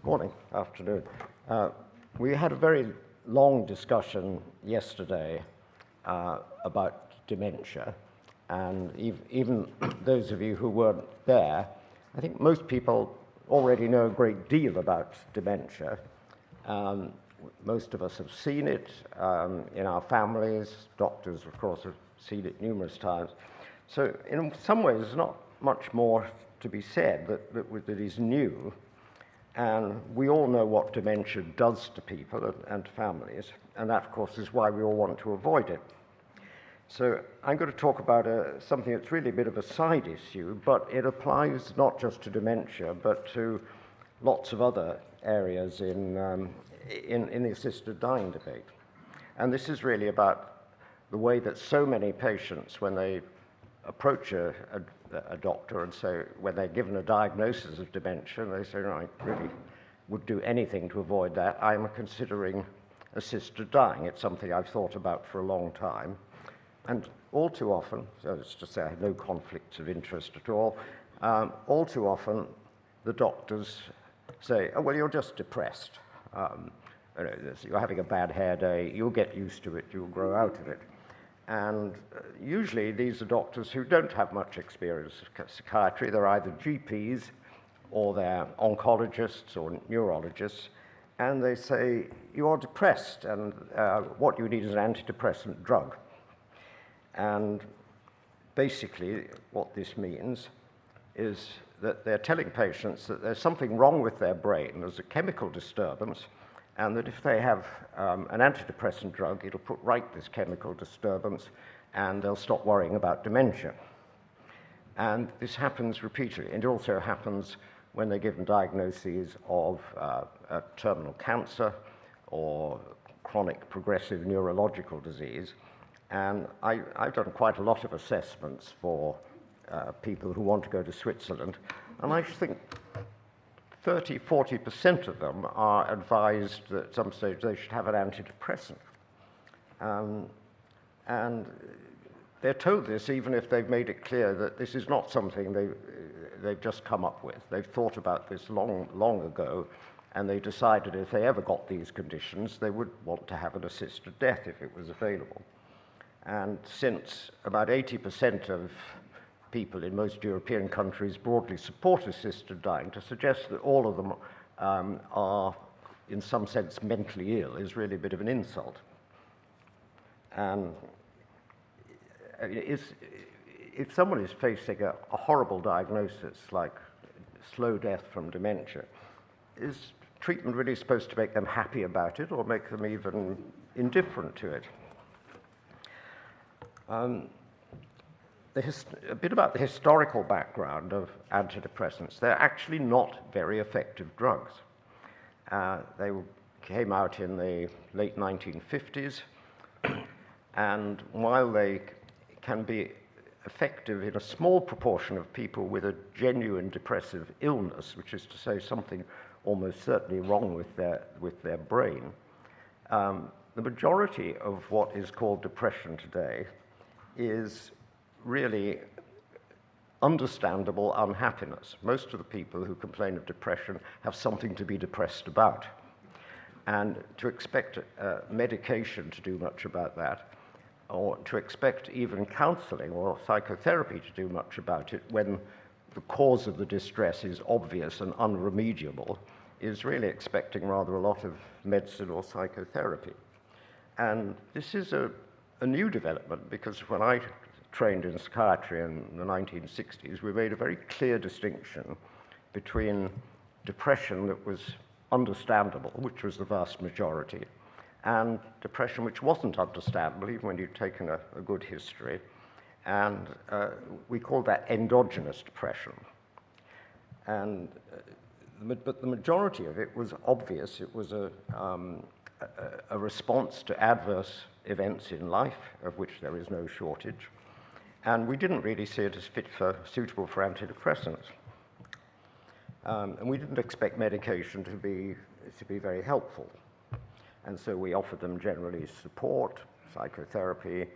Morning, afternoon. We had a very long discussion yesterday about dementia, and even those of you who weren't there, I think most people already know a great deal about dementia. Most of us have seen it in our families. Doctors, of course, have seen it numerous times. So in some ways, there's not much more to be said that is new. And we all know what dementia does to people and to families, and that, of course, is why we all want to avoid it. So I'm going to talk about something that's really a bit of a side issue, but it applies not just to dementia, but to lots of other areas in the assisted dying debate. And this is really about the way that so many patients, when they approach a doctor and say, when they're given a diagnosis of dementia, and they say, no, I really would do anything to avoid that. I'm considering assisted dying. It's something I've thought about for a long time. And all too often, so it's to say I have no conflicts of interest at all too often the doctors say, oh, well, you're just depressed. You're having a bad hair day, you'll get used to it, you'll grow out of it. And usually these are doctors who don't have much experience of psychiatry. They're either GPs or they're oncologists or neurologists, and they say, you are depressed, and what you need is an antidepressant drug. And basically what this means is that they're telling patients that there's something wrong with their brain, there's a chemical disturbance, and that if they have an antidepressant drug, it'll put right this chemical disturbance, and they'll stop worrying about dementia. And this happens repeatedly. It also happens when they're given diagnoses of terminal cancer or chronic progressive neurological disease. And I've done quite a lot of assessments for people who want to go to Switzerland, and I think 30–40% of them are advised that at some stage they should have an antidepressant. And they're told this even if they've made it clear that this is not something they've just come up with. They've thought about this long ago, and they decided if they ever got these conditions, they would want to have an assisted death if it was available. And since about 80% of people in most European countries broadly support assisted dying, to suggest that all of them are in some sense mentally ill is really a bit of an insult. And if someone is facing a horrible diagnosis like slow death from dementia, is treatment really supposed to make them happy about it or make them even indifferent to it? A bit about the historical background of antidepressants. They're actually not very effective drugs. They came out in the late 1950s, and while they can be effective in a small proportion of people with a genuine depressive illness, which is to say something almost certainly wrong with their brain, the majority of what is called depression today is really understandable unhappiness. Most of the people who complain of depression have something to be depressed about. And to expect medication to do much about that, or to expect even counseling or psychotherapy to do much about it when the cause of the distress is obvious and unremediable, is really expecting rather a lot of medicine or psychotherapy. And this is a new development, because when I trained in psychiatry in the 1960s, we made a very clear distinction between depression that was understandable, which was the vast majority, and depression which wasn't understandable, even when you'd taken a good history, and we called that endogenous depression. And but the majority of it was obvious. It was a response to adverse events in life, of which there is no shortage, and we didn't really see it as suitable for antidepressants. And we didn't expect medication to be very helpful. And so we offered them generally support, psychotherapy,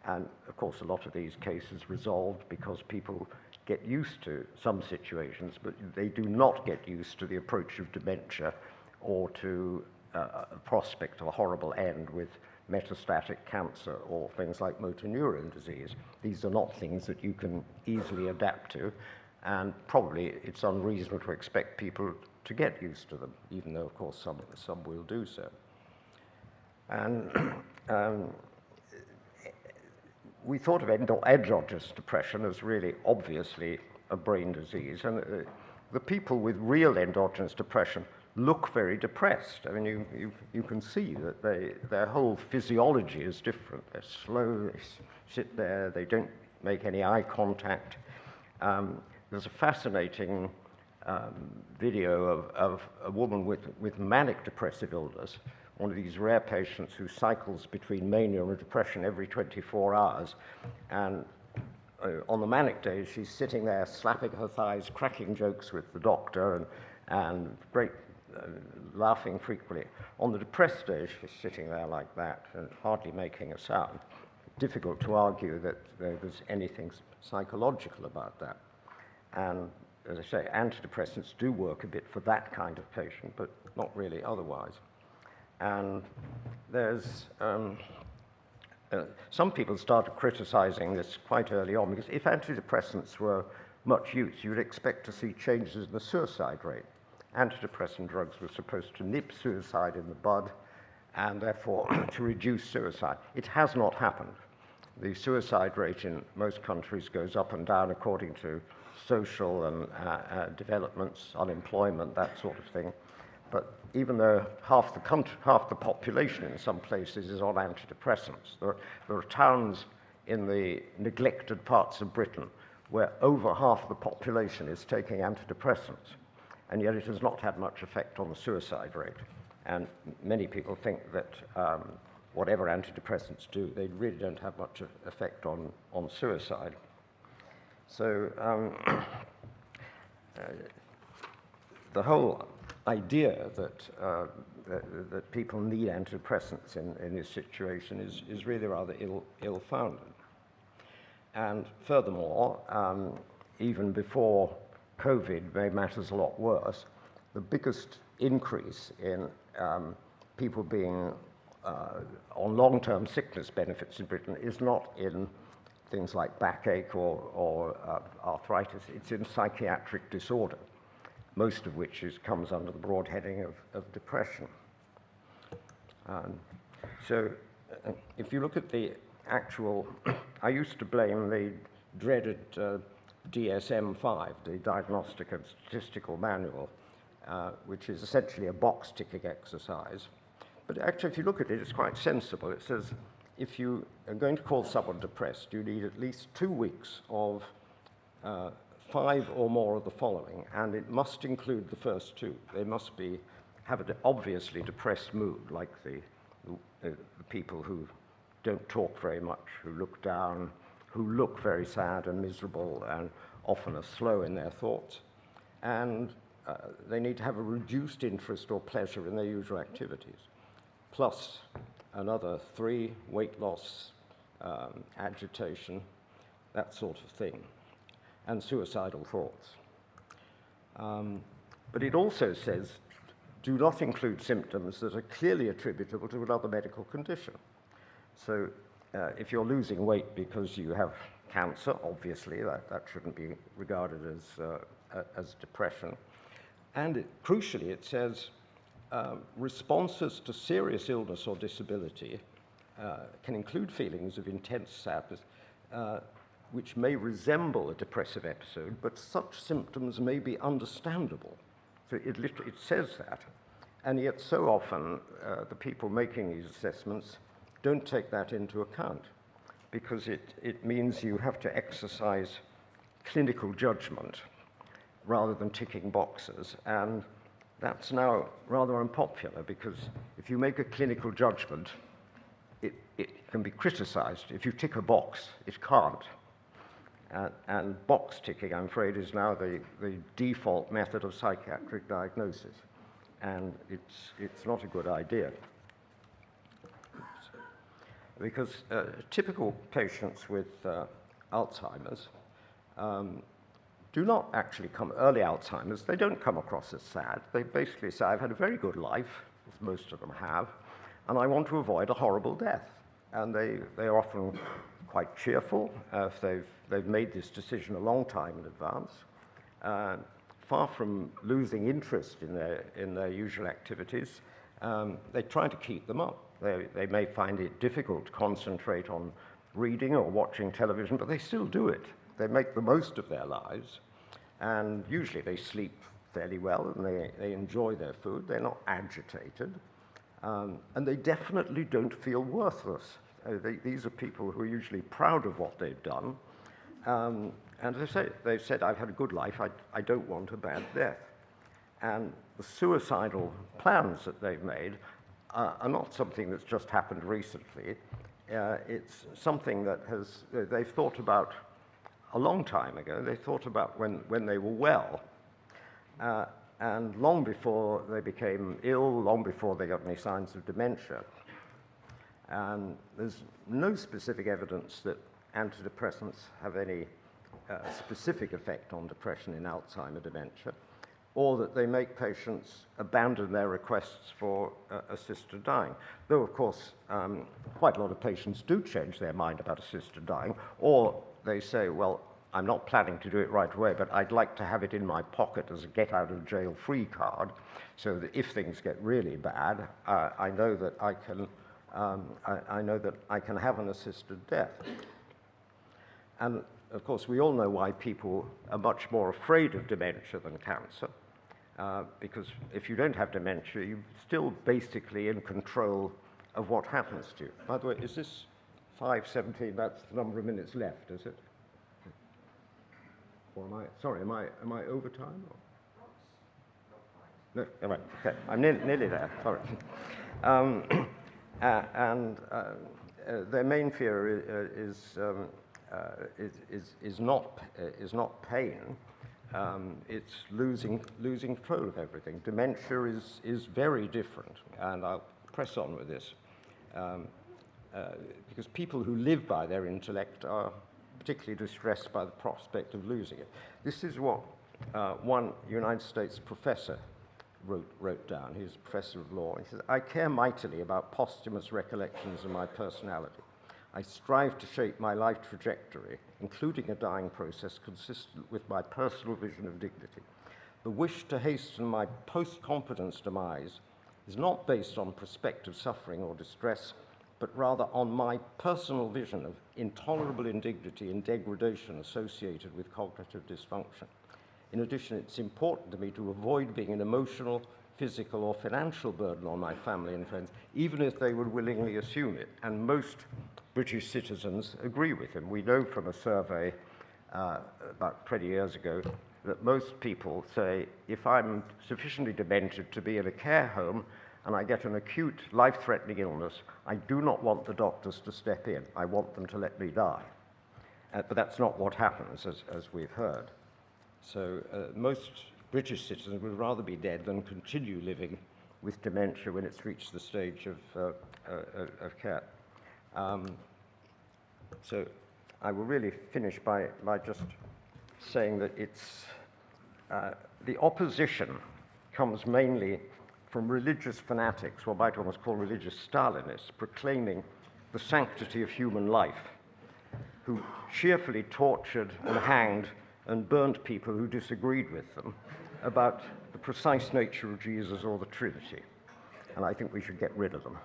and of course a lot of these cases resolved because people get used to some situations, but they do not get used to the approach of dementia or to a prospect of a horrible end with metastatic cancer or things like motor neuron disease. These are not things that you can easily adapt to, and probably it's unreasonable to expect people to get used to them, even though, of course, some will do so. And we thought of endogenous depression as really obviously a brain disease, and the people with real endogenous depression look very depressed. I mean, you can see that their whole physiology is different. They're slow, they sit there, they don't make any eye contact. There's a fascinating video of a woman with manic depressive illness, one of these rare patients who cycles between mania and depression every 24 hours. And on the manic days, she's sitting there slapping her thighs, cracking jokes with the doctor, and laughing frequently. On the depressed days, she's sitting there like that and hardly making a sound. Difficult to argue that there was anything psychological about that. And as I say, antidepressants do work a bit for that kind of patient, but not really otherwise. And there's some people started criticizing this quite early on, because if antidepressants were much use, you would expect to see changes in the suicide rate. Antidepressant drugs were supposed to nip suicide in the bud and therefore to reduce suicide. It has not happened. The suicide rate in most countries goes up and down according to social and developments, unemployment, that sort of thing. But even though half the population in some places is on antidepressants, there are towns in the neglected parts of Britain where over half the population is taking antidepressants, and yet it has not had much effect on the suicide rate. And many people think that whatever antidepressants do, they really don't have much effect on suicide. So the whole idea that people need antidepressants in this situation is really rather ill-founded. And furthermore, even before COVID made matters a lot worse, the biggest increase in people being on long-term sickness benefits in Britain is not in things like backache or arthritis. It's in psychiatric disorder, most of which comes under the broad heading of depression. So if you look at the actual, I used to blame the dreaded DSM-5, the Diagnostic and Statistical Manual, which is essentially a box-ticking exercise. But actually, if you look at it, it's quite sensible. It says, if you are going to call someone depressed, you need at least 2 weeks of 5 or more of the following, and it must include the first 2. They must have an obviously depressed mood, like the people who don't talk very much, who look down, who look very sad and miserable, and often are slow in their thoughts. And they need to have a reduced interest or pleasure in their usual activities, plus another 3, weight loss, agitation, that sort of thing, and suicidal thoughts. But it also says, do not include symptoms that are clearly attributable to another medical condition. So if you're losing weight because you have cancer, obviously that shouldn't be regarded as depression. And crucially, it says responses to serious illness or disability can include feelings of intense sadness, which may resemble a depressive episode, but such symptoms may be understandable. So it says that, and yet so often the people making these assessments don't take that into account, because it means you have to exercise clinical judgment rather than ticking boxes, and that's now rather unpopular, because if you make a clinical judgment, it can be criticized. If you tick a box, it can't. And box ticking, I'm afraid, is now the default method of psychiatric diagnosis, and it's not a good idea. Because typical patients with Alzheimer's do not actually come, early Alzheimer's, they don't come across as sad. They basically say, I've had a very good life, as most of them have, and I want to avoid a horrible death. And they are often quite cheerful if they've made this decision a long time in advance. Far from losing interest in their usual activities, they try to keep them up. They may find it difficult to concentrate on reading or watching television, but they still do it. They make the most of their lives, and usually they sleep fairly well, and they enjoy their food. They're not agitated, and they definitely don't feel worthless. These are people who are usually proud of what they've done, and they've said, I've had a good life, I don't want a bad death. And the suicidal plans that they've made are not something that's just happened recently. It's something that they've thought about a long time ago. They thought about when they were well, and long before they became ill, long before they got any signs of dementia. And there's no specific evidence that antidepressants have any specific effect on depression in Alzheimer dementia, or that they make patients abandon their requests for assisted dying. Though, of course, quite a lot of patients do change their mind about assisted dying, or they say, well, I'm not planning to do it right away, but I'd like to have it in my pocket as a get-out-of-jail-free card, so that if things get really bad, I know that I can have an assisted death. And of course, we all know why people are much more afraid of dementia than cancer, because if you don't have dementia, you're still basically in control of what happens to you. By the way, is this 5:17? That's the number of minutes left, is it? Or am I over time? Or? No, all right, okay, I'm nearly there, sorry. Their main fear is not pain. It's losing control of everything. Dementia is very different, and I'll press on with this, because people who live by their intellect are particularly distressed by the prospect of losing it. This is what one United States professor wrote down. He's a professor of law. He says, I care mightily about posthumous recollections of my personality. I strive to shape my life trajectory, including a dying process consistent with my personal vision of dignity. The wish to hasten my post-competence demise is not based on prospective suffering or distress, but rather on my personal vision of intolerable indignity and degradation associated with cognitive dysfunction. In addition, it's important to me to avoid being an emotional, physical, or financial burden on my family and friends, even if they would willingly assume it. And most British citizens agree with him. We know from a survey about 20 years ago that most people say, if I'm sufficiently demented to be in a care home and I get an acute, life-threatening illness, I do not want the doctors to step in. I want them to let me die. But that's not what happens, as we've heard. So most British citizens would rather be dead than continue living with dementia when it's reached the stage of care. So I will really finish by just saying that it's the opposition comes mainly from religious fanatics, what might almost call religious Stalinists, proclaiming the sanctity of human life, who cheerfully tortured and hanged and burned people who disagreed with them about the precise nature of Jesus or the Trinity. And I think we should get rid of them.